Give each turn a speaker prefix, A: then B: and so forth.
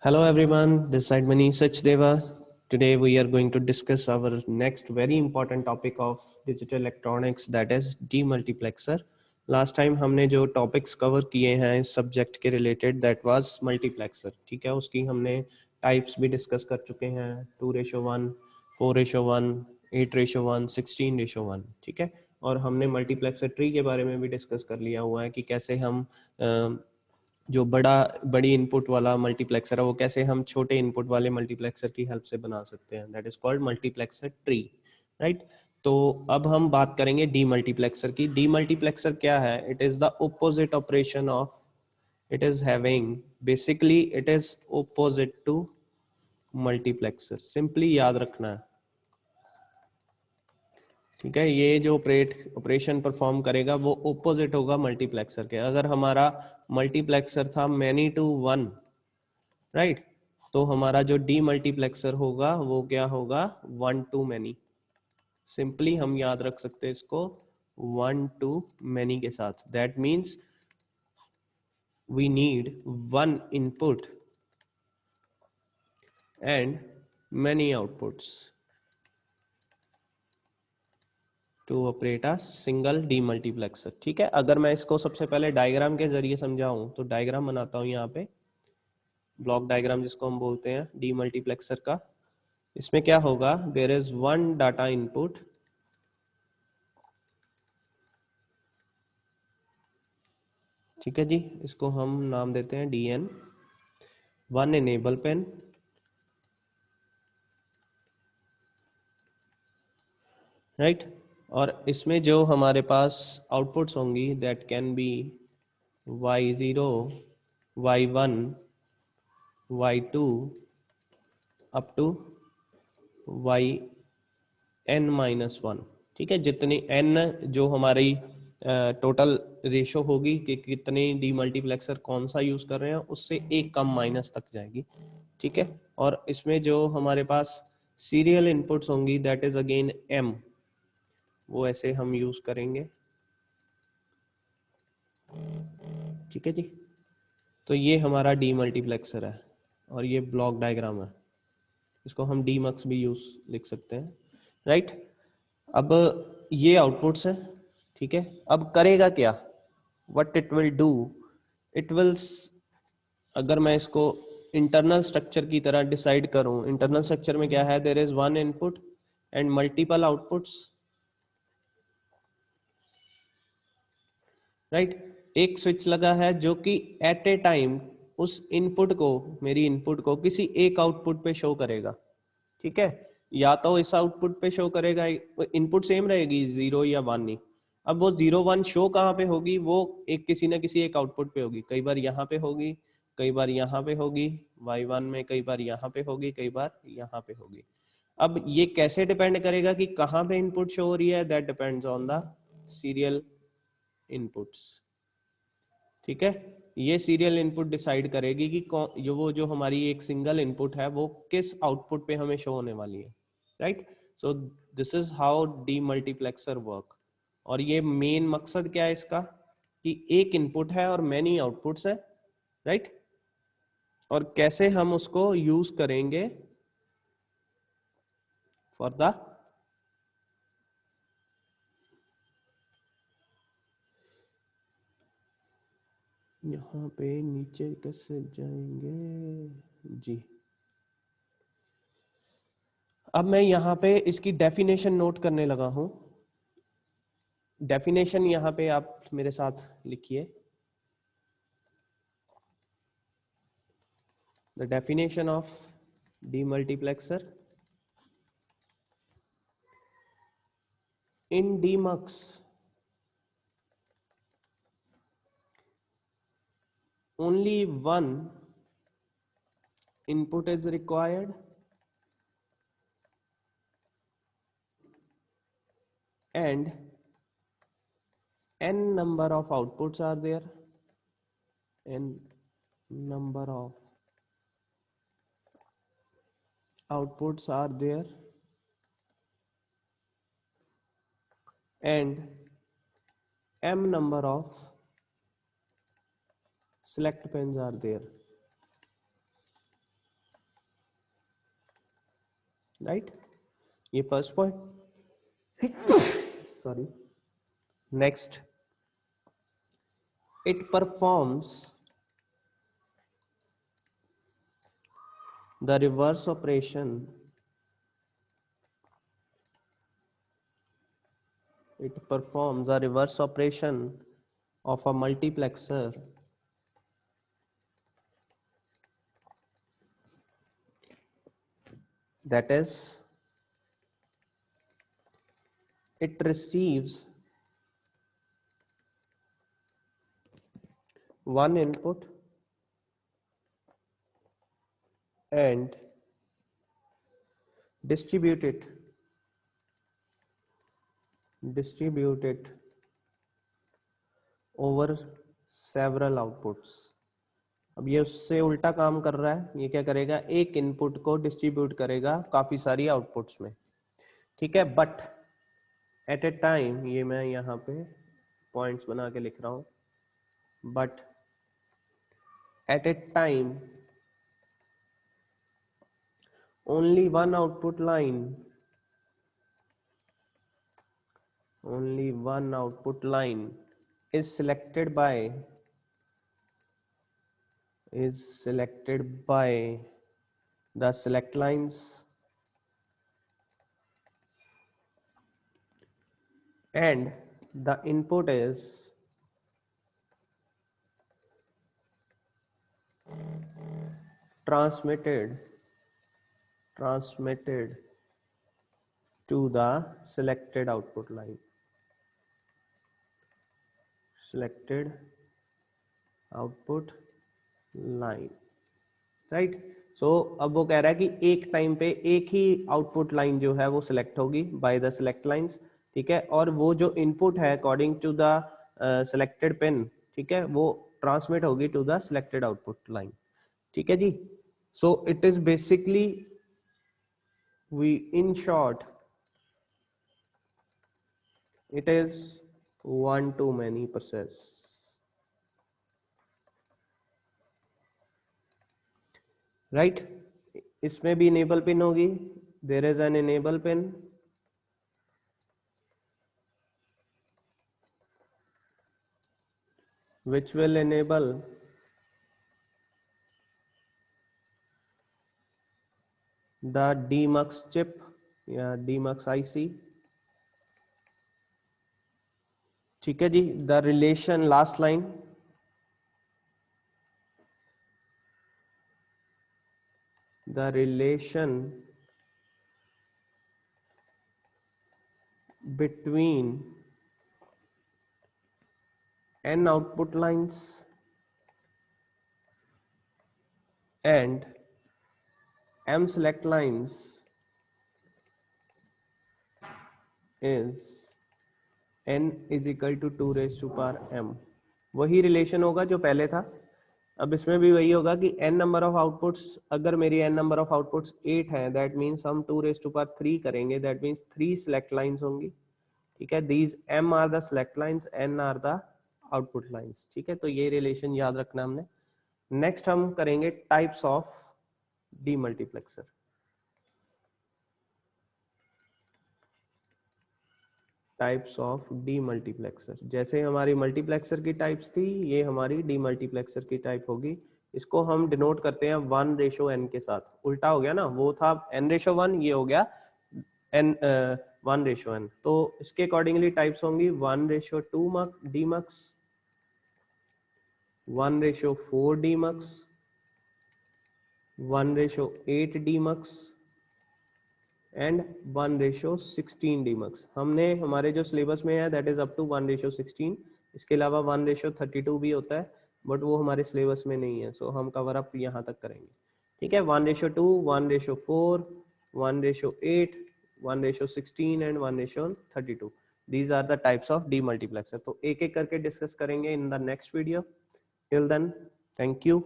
A: Hello everyone, this is Manish Sachdeva. Today we are going to discuss our next very important topic of digital electronics, that is demultiplexer. Last time हमने जो topics cover किए हैं इस subject के related, that was multiplexer. ठीक है, उसकी हमने types भी discuss कर चुके हैं, 2:1, 4:1, 8:1, 16:1. ठीक है, और हमने multiplexer tree के बारे में भी discuss कर लिया हुआ है कि कैसे हम जो बड़ी इनपुट वाला मल्टीप्लेक्सर है वो कैसे हम छोटे इनपुट वाले मल्टीप्लेक्सर की हेल्प से बना सकते हैं, that is called multiplexer tree, right. तो अब हम बात करेंगे डीमल्टीप्लेक्सर की। डीमल्टीप्लेक्सर क्या है? It is the opposite operation of, it is having, basically it is opposite to multiplexer, simply याद रखना है। ठीक है, ये जो ऑपरेशन परफॉर्म करेगा वो ऑपोजिट होगा मल्टीप्लेक्सर के। अगर हमारा मल्टीप्लेक्सर था मैनी टू वन, राइट, तो हमारा जो डी मल्टीप्लेक्सर होगा वो क्या होगा? One two many. सिंपली हम याद रख सकते हैं इसको वन टू मैनी के साथ। That means we need one input and many outputs to operate a single demultiplexer. ठीक है, अगर मैं इसको सबसे पहले डायग्राम के जरिए समझाऊं तो डायग्राम बनाता हूं यहाँ पे, ब्लॉक डायग्राम जिसको हम बोलते हैं डीमल्टीप्लेक्सर का। इसमें क्या होगा? There is one data input, ठीक है जी, इसको हम नाम देते हैं DN, one enable pin, right. और इसमें जो हमारे पास आउटपुट्स होंगी that can be Y0, Y1, Y2 up to yn-1। ठीक है, जितनी n जो हमारी टोटल रेशो होगी कि कितने डीमल्टीप्लेक्सर कौन सा यूज कर रहे हैं उससे एक कम माइनस तक जाएगी। ठीक है, और इसमें जो हमारे पास सीरियल इनपुट्स होंगी दैट इज अगेन m, वो ऐसे हम यूज करेंगे। ठीक है जी, तो ये हमारा डीमल्टीप्लेक्सर है और ये ब्लॉक डायग्राम है, इसको हम डीमक्स भी यूज लिख सकते हैं, राइट। अब ये आउटपुट्स है, ठीक है। अब करेगा क्या? What it will do, it will, अगर मैं इसको इंटरनल स्ट्रक्चर की तरह डिसाइड करूं, इंटरनल स्ट्रक्चर में क्या है? There is one input and multiple outputs, right. एक स्विच लगा है जो कि एट ए टाइम उस इनपुट को, मेरी इनपुट को किसी एक आउटपुट पे शो करेगा। ठीक है, या तो इस आउटपुट पे शो करेगा, इनपुट सेम रहेगी 0 या 1 नहीं। अब वो 0 1 शो कहाँ पे होगी? वो एक किसी ना किसी एक आउटपुट पे होगी, कई बार यहाँ पे होगी, कई बार यहाँ पे होगी Y1 में, कई बार यहाँ पे होगी, कई बार यहाँ पे होगी। अब ये कैसे डिपेंड करेगा कि कहाँ पे इनपुट शो हो रही है? That depends on the serial inputs. ठीक है, ये सीरियल इनपुट डिसाइड करेगी कि कौन जो हमारी एक सिंगल इनपुट है वो किस आउटपुट पे हमें शो होने वाली है, right. So this is how demultiplexer work. और ये मेन मकसद क्या है इसका? कि एक इनपुट है और मैनी आउटपुट्स है, राइट। और कैसे हम उसको यूज करेंगे फॉर द, यहाँ पे नीचे कैसे जाएंगे जी। अब मैं यहाँ पे इसकी डेफिनेशन नोट करने लगा हूं। डेफिनेशन यहाँ पे आप मेरे साथ लिखिए। The definition of demultiplexer: in demux only one input is required and n number of outputs are there, n number of outputs are there, and m number of select pins are there. Right, ये first point. Sorry, next, it performs the reverse operation, it performs a reverse operation of a multiplexer that is, it receives one input and distribute it over several outputs। अब ये उससे उल्टा काम कर रहा है, ये क्या करेगा, एक इनपुट को डिस्ट्रीब्यूट करेगा काफी सारी आउटपुट्स में, ठीक है। बट एट ए टाइम, ये मैं यहाँ पे पॉइंट्स बना के लिख रहा हूँ, but at a time only one output line is selected by the select lines and the input is transmitted to the selected output line, right. So अब वो कह रहा है कि एक टाइम पे एक ही आउटपुट लाइन जो है वो सिलेक्ट होगी बाय द सिलेक्ट लाइंस, ठीक है, और वो जो इनपुट है according to the selected pin, ठीक है, वो ट्रांसमिट होगी to the selected output line, ठीक है जी। So it is basically, we in short, it is one to many process, right। इसमें भी enable pin होगी, there is an enable pin which will enable the demux chip या demux IC, ठीक है जी। The relation, last line, the relation between n output lines and m select lines is n is equal to 2 raised to power m। वही relation होगा जो पहले था, अब इसमें भी वही होगा कि n नंबर ऑफ आउटपुट्स, अगर मेरी n नंबर ऑफ आउटपुट्स 8 है, दैट मीन्स हम 2 रेज टू पावर 3 करेंगे, दैट मीन्स 3 सिलेक्ट लाइंस होंगी, ठीक है। These m are the select lines, n are the output lines, ठीक है। तो ये रिलेशन याद रखना हमने। नेक्स्ट हम करेंगे types of demultiplexer. Types of demultiplexer, जैसे हमारी मल्टीप्लेक्सर की टाइप्स थी, ये हमारी डीमल्टीप्लेक्सर की टाइप होगी। इसको हम डिनोट करते हैं 1:n के साथ। उल्टा हो गया ना, वो था n:1, ये हो गया n 1:n। तो इसके अकॉर्डिंगली टाइप्स होंगी 1:2 demux, 1:4 demux, 1:8 demux and 1:16 demux. हमने हमारे जो सिलेबस में है दैट इज अप टू 1:16, इसके अलावा 1:32 भी होता है, बट वो हमारे सिलेबस में नहीं है, सो हम कवर अप यहाँ तक करेंगे, ठीक है। 1:2, 1:4, 1:8, 1:16 and 1:32, these are the types of demultiplexer. तो एक एक करके डिस्कस करेंगे in the next video. Till then, thank you.